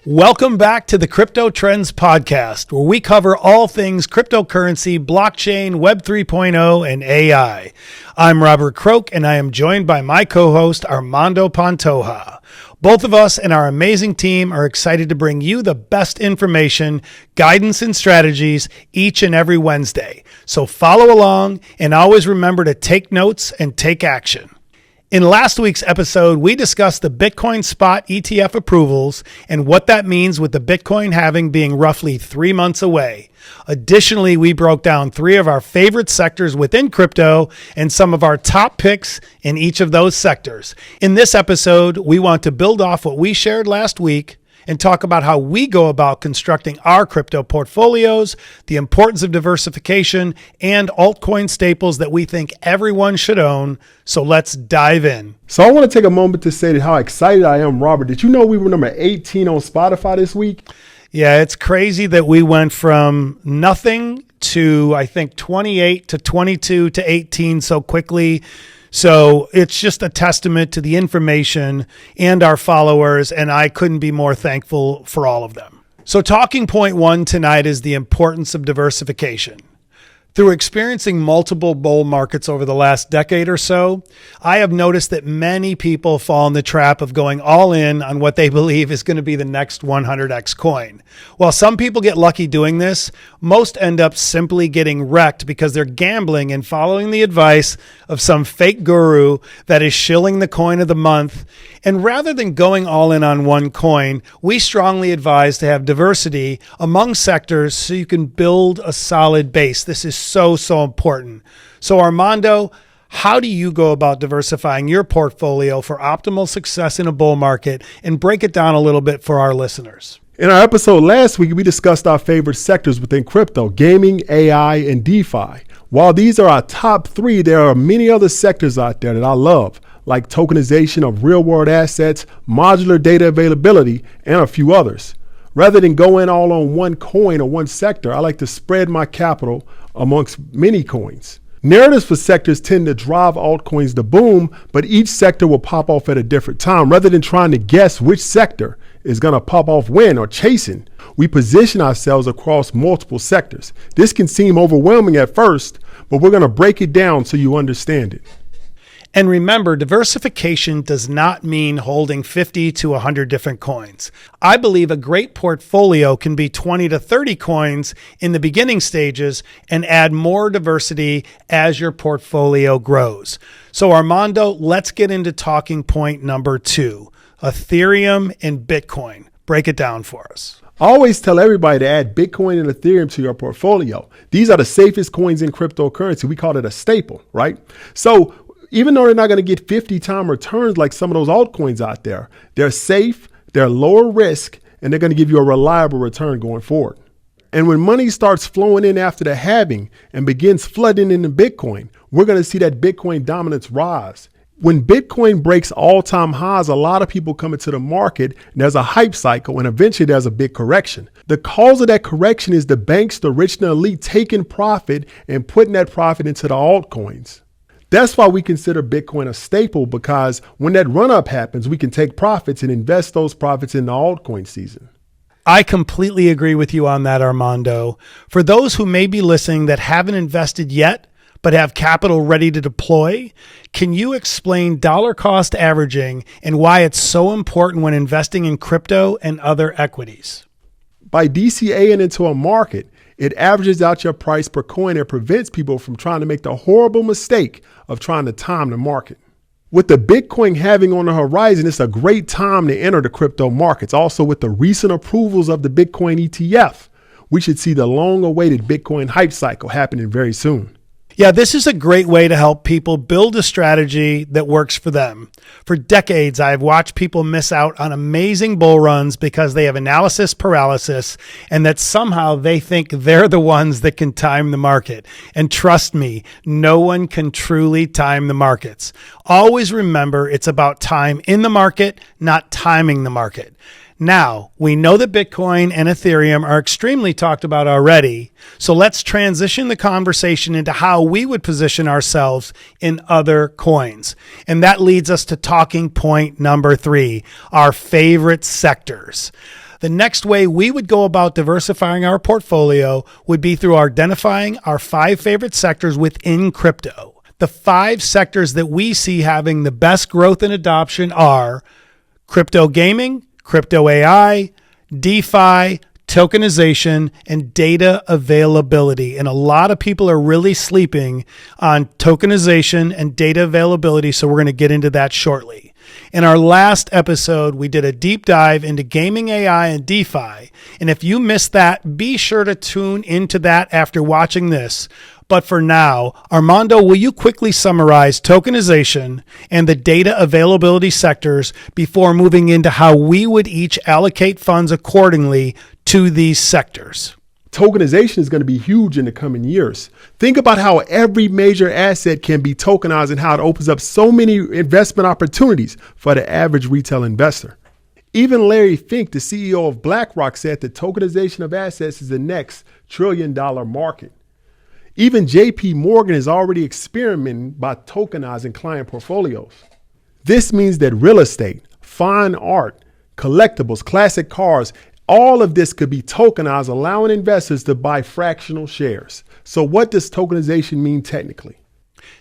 Welcome back to the Crypto Trends Podcast, where we cover all things cryptocurrency, blockchain, Web 3.0, and AI. I'm Robert Croak, and I am joined by my co-host, Armando Pantoja. Both of us and our amazing team are excited to bring you the best information, guidance, and strategies each and every Wednesday. So follow along, and always remember to take notes and take action. In last week's episode, we discussed the Bitcoin spot ETF approvals and what that means with the Bitcoin halving being roughly 3 months away. Additionally, we broke down 3 of our favorite sectors within crypto and some of our top picks in each of those sectors. In this episode, we want to build off what we shared last week and talk about how we go about constructing our crypto portfolios, the importance of diversification, and altcoin staples that we think everyone should own. So let's dive in. So I want to take a moment to say how excited I am, Robert. Did you know we were number 18 on Spotify this week? Yeah, it's crazy that we went from nothing to, I think, 28 to 22 to 18 so quickly. So it's just a testament to the information and our followers, and I couldn't be more thankful for all of them. So talking point 1 tonight is the importance of diversification. Through experiencing multiple bull markets over the last decade or so, I have noticed that many people fall in the trap of going all in on what they believe is going to be the next 100x coin. While some people get lucky doing this, most end up simply getting wrecked because they're gambling and following the advice of some fake guru that is shilling the coin of the month. And rather than going all in on one coin, we strongly advise to have diversity among sectors so you can build a solid base. This is so important. So Armando, how do you go about diversifying your portfolio for optimal success in a bull market, and break it down a little bit for our listeners? In our episode last week, we discussed our favorite sectors within crypto: gaming, AI, and DeFi. While these are our top 3, there are many other sectors out there that I love, like tokenization of real-world assets, modular data availability, and a few others. Rather than go in all on one coin or one sector, I like to spread my capital amongst many coins. Narratives for sectors tend to drive altcoins to boom, but each sector will pop off at a different time. Rather than trying to guess which sector is going to pop off when or chasing, we position ourselves across multiple sectors. This can seem overwhelming at first, but we're going to break it down so you understand it. And remember, diversification does not mean holding 50 to 100 different coins. I believe a great portfolio can be 20 to 30 coins in the beginning stages and add more diversity as your portfolio grows. So Armando, let's get into talking point number 2, Ethereum and Bitcoin. Break it down for us. I always tell everybody to add Bitcoin and Ethereum to your portfolio. These are the safest coins in cryptocurrency. We call it a staple, right? So even though they're not going to get 50-time returns like some of those altcoins out there, they're safe, they're lower risk, and they're going to give you a reliable return going forward. And when money starts flowing in after the halving and begins flooding into Bitcoin, we're going to see that Bitcoin dominance rise. When Bitcoin breaks all-time highs, a lot of people come into the market, and there's a hype cycle, and eventually there's a big correction. The cause of that correction is the banks, the rich and the elite, taking profit and putting that profit into the altcoins. That's why we consider Bitcoin a staple, because when that run-up happens, we can take profits and invest those profits in the altcoin season. I completely agree with you on that, Armando. For those who may be listening that haven't invested yet, but have capital ready to deploy, can you explain dollar cost averaging and why it's so important when investing in crypto and other equities? By DCAing into a market, it averages out your price per coin and prevents people from trying to make the horrible mistake of trying to time the market. With the Bitcoin halving on the horizon, it's a great time to enter the crypto markets. Also, with the recent approvals of the Bitcoin ETF, we should see the long-awaited Bitcoin hype cycle happening very soon. Yeah, this is a great way to help people build a strategy that works for them. For decades, I've watched people miss out on amazing bull runs because they have analysis paralysis and that somehow they think they're the ones that can time the market. And trust me, no one can truly time the markets. Always remember, it's about time in the market, not timing the market. Now, we know that Bitcoin and Ethereum are extremely talked about already, so let's transition the conversation into how we would position ourselves in other coins. And that leads us to talking point number 3, our favorite sectors. The next way we would go about diversifying our portfolio would be through identifying our 5 favorite sectors within crypto. The 5 sectors that we see having the best growth and adoption are crypto gaming, crypto AI, DeFi, tokenization, and data availability. And a lot of people are really sleeping on tokenization and data availability, so we're going to get into that shortly. In our last episode, we did a deep dive into gaming AI and DeFi. And if you missed that, be sure to tune into that after watching this. But for now, Armando, will you quickly summarize tokenization and the data availability sectors before moving into how we would each allocate funds accordingly to these sectors? Tokenization is going to be huge in the coming years. Think about how every major asset can be tokenized and how it opens up so many investment opportunities for the average retail investor. Even Larry Fink, the CEO of BlackRock, said that tokenization of assets is the next trillion-dollar market. Even JP Morgan is already experimenting by tokenizing client portfolios. This means that real estate, fine art, collectibles, classic cars, all of this could be tokenized, allowing investors to buy fractional shares. So what does tokenization mean technically?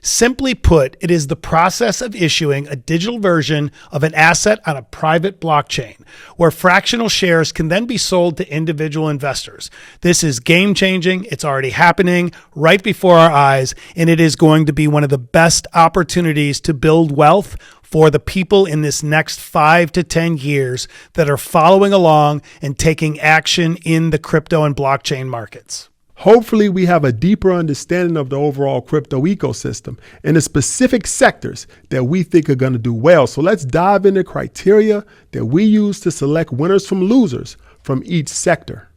Simply put, it is the process of issuing a digital version of an asset on a private blockchain, where fractional shares can then be sold to individual investors. This is game-changing. It's already happening right before our eyes, and it is going to be one of the best opportunities to build wealth for the people in this next 5 to 10 years that are following along and taking action in the crypto and blockchain markets. Hopefully, we have a deeper understanding of the overall crypto ecosystem and the specific sectors that we think are going to do well. So let's dive into criteria that we use to select winners from losers from each sector.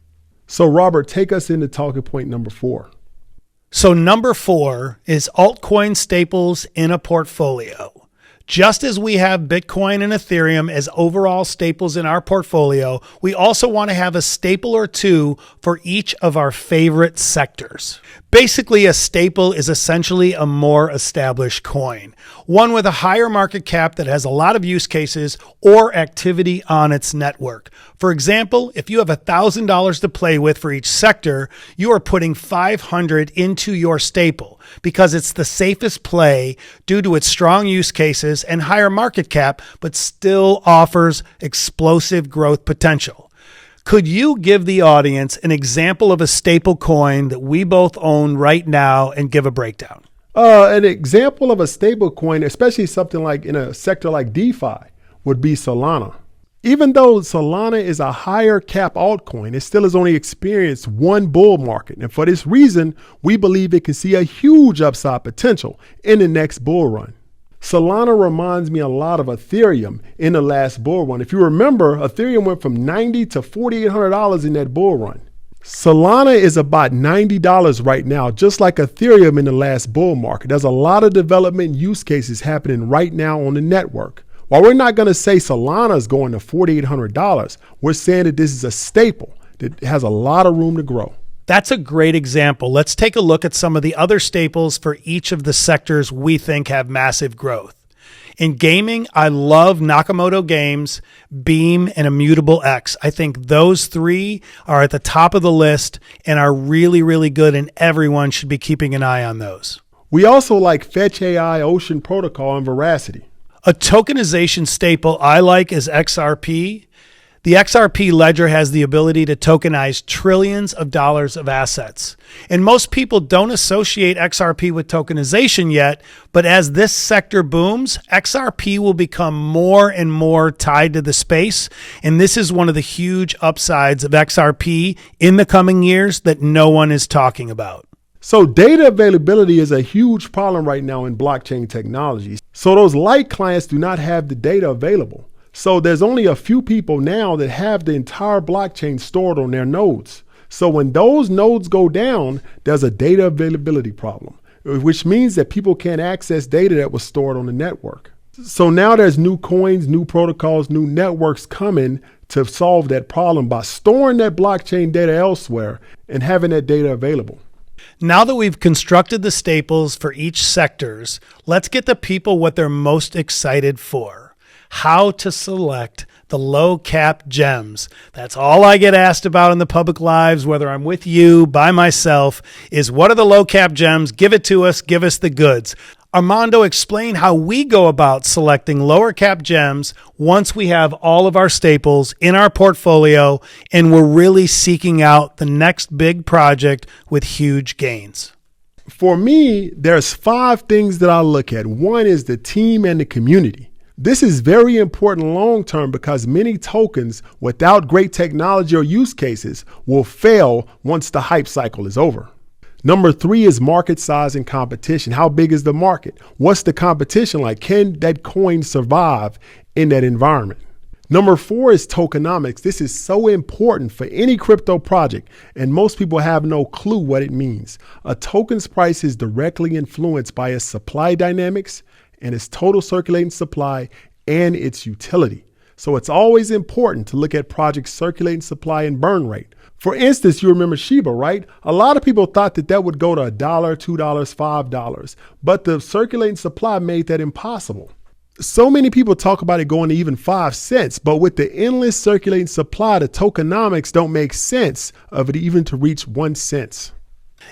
So Robert, take us into talking point number 4. So number 4 is altcoin staples in a portfolio. Just as we have Bitcoin and Ethereum as overall staples in our portfolio, we also want to have a staple or 2 for each of our favorite sectors. Basically, a staple is essentially a more established coin, one with a higher market cap that has a lot of use cases or activity on its network. For example, if you have $1,000 to play with for each sector, you are putting $500 into your staple because it's the safest play due to its strong use cases and higher market cap, but still offers explosive growth potential. Could you give the audience an example of a staple coin that we both own right now and give a breakdown? An example of a stable coin, especially something like in a sector like DeFi, would be Solana. Even though Solana is a higher cap altcoin, it still has only experienced one bull market. And for this reason, we believe it can see a huge upside potential in the next bull run. Solana reminds me a lot of Ethereum in the last bull run. If you remember, Ethereum went from $90 to $4,800 in that bull run. Solana is about $90 right now, just like Ethereum in the last bull market. There's a lot of development use cases happening right now on the network. While we're not going to say Solana is going to $4,800, we're saying that this is a staple that has a lot of room to grow. That's a great example. Let's take a look at some of the other staples for each of the sectors we think have massive growth. In gaming, I love Nakamoto Games, Beam, and Immutable X. I think those 3 are at the top of the list and are really, really good, and everyone should be keeping an eye on those. We also like Fetch AI, Ocean Protocol, and Veracity. A tokenization staple I like is XRP. The XRP ledger has the ability to tokenize trillions of dollars of assets. And most people don't associate XRP with tokenization yet, but as this sector booms, XRP will become more and more tied to the space. And this is one of the huge upsides of XRP in the coming years that no one is talking about. So data availability is a huge problem right now in blockchain technology. So those light clients do not have the data available. So there's only a few people now that have the entire blockchain stored on their nodes. So when those nodes go down, there's a data availability problem, which means that people can't access data that was stored on the network. So now there's new coins, new protocols, new networks coming to solve that problem by storing that blockchain data elsewhere and having that data available. Now that we've constructed the staples for each sectors, let's get the people what they're most excited for: how to select the low cap gems. That's all I get asked about in the public lives, whether I'm with you, by myself, is what are the low cap gems? Give it to us. Give us the goods. Armando, explain how we go about selecting lower cap gems once we have all of our staples in our portfolio and we're really seeking out the next big project with huge gains. For me, there's 5 things that I look at. One is the team and the community. This is very important long-term because many tokens without great technology or use cases will fail once the hype cycle is over. Number 3 is market size and competition. How big is the market? What's the competition like? Can that coin survive in that environment? Number 4 is tokenomics. This is so important for any crypto project, and most people have no clue what it means. A token's price is directly influenced by its supply dynamics and its total circulating supply and its utility. So it's always important to look at projects' circulating supply and burn rate. For instance, you remember Shiba, right? A lot of people thought that would go to $1, $2, $5, but the circulating supply made that impossible. So many people talk about it going to even 5 cents, but with the endless circulating supply, the tokenomics don't make sense of it even to reach 1 cent.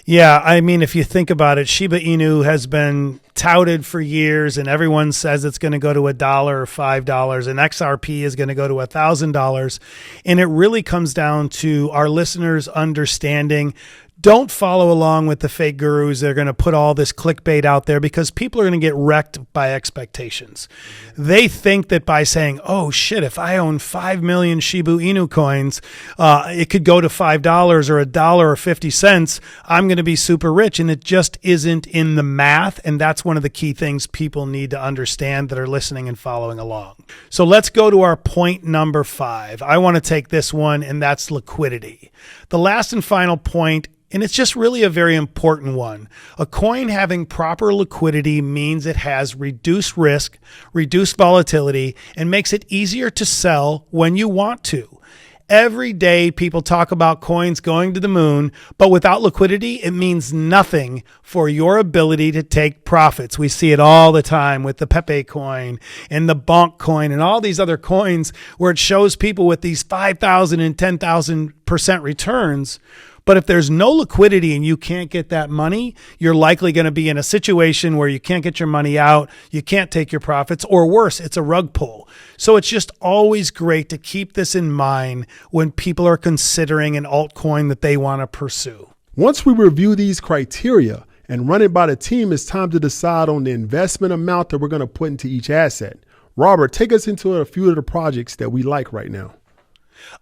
Yeah, I mean, if you think about it, Shiba Inu has been touted for years and everyone says it's going to go to $1 or $5 and XRP is going to go to $1,000. And it really comes down to our listeners understanding. Don't follow along with the fake gurus that are going to put all this clickbait out there because people are going to get wrecked by expectations. They think that by saying, oh shit, if I own 5 million Shiba Inu coins, it could go to $5 or $1 or 50 cents. I'm going to be super rich. And it just isn't in the math. And that's one of the key things people need to understand that are listening and following along. So let's go to our point number 5. I want to take this one, and that's liquidity. The last and final point, and it's just really a very important one. A coin having proper liquidity means it has reduced risk, reduced volatility, and makes it easier to sell when you want to. Every day people talk about coins going to the moon, but without liquidity, it means nothing for your ability to take profits. We see it all the time with the Pepe coin and the Bonk coin and all these other coins where it shows people with these 5,000 and 10,000% returns. But if there's no liquidity and you can't get that money, you're likely going to be in a situation where you can't get your money out, you can't take your profits, or worse, it's a rug pull. So it's just always great to keep this in mind when people are considering an altcoin that they want to pursue. Once we review these criteria and run it by the team, it's time to decide on the investment amount that we're going to put into each asset. Robert, take us into a few of the projects that we like right now.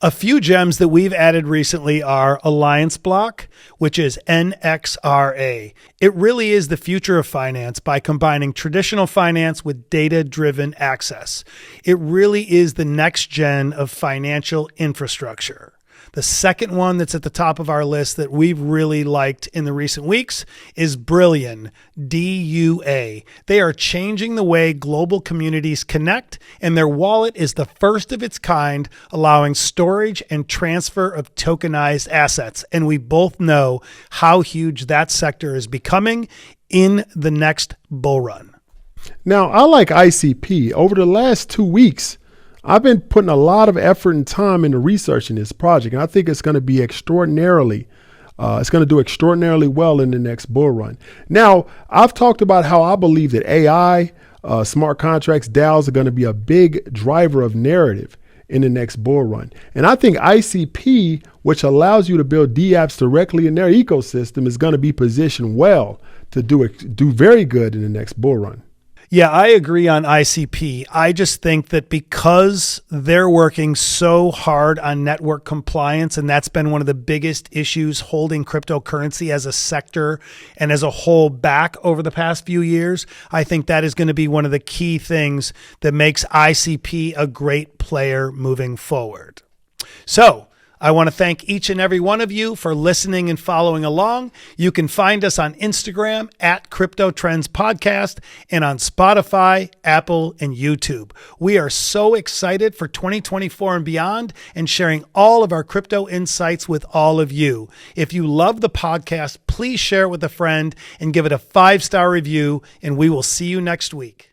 A few gems that we've added recently are Alliance Block, which is NXRA. It really is the future of finance by combining traditional finance with data-driven access. It really is the next gen of financial infrastructure. The second one that's at the top of our list that we've really liked in the recent weeks is Brillion, DUA. They are changing the way global communities connect, and their wallet is the first of its kind, allowing storage and transfer of tokenized assets. And we both know how huge that sector is becoming in the next bull run. Now, I like ICP. Over the last 2 weeks, I've been putting a lot of effort and time into researching this project, and I think it's going to be it's going to do extraordinarily well in the next bull run. Now, I've talked about how I believe that AI, smart contracts, DAOs are going to be a big driver of narrative in the next bull run. And I think ICP, which allows you to build dApps directly in their ecosystem, is going to be positioned well to do very good in the next bull run. Yeah, I agree on ICP. I just think that because they're working so hard on network compliance, and that's been one of the biggest issues holding cryptocurrency as a sector and as a whole back over the past few years, I think that is going to be one of the key things that makes ICP a great player moving forward. So, I want to thank each and every one of you for listening and following along. You can find us on Instagram at Crypto Trends Podcast and on Spotify, Apple, and YouTube. We are so excited for 2024 and beyond and sharing all of our crypto insights with all of you. If you love the podcast, please share it with a friend and give it a 5-star review, and we will see you next week.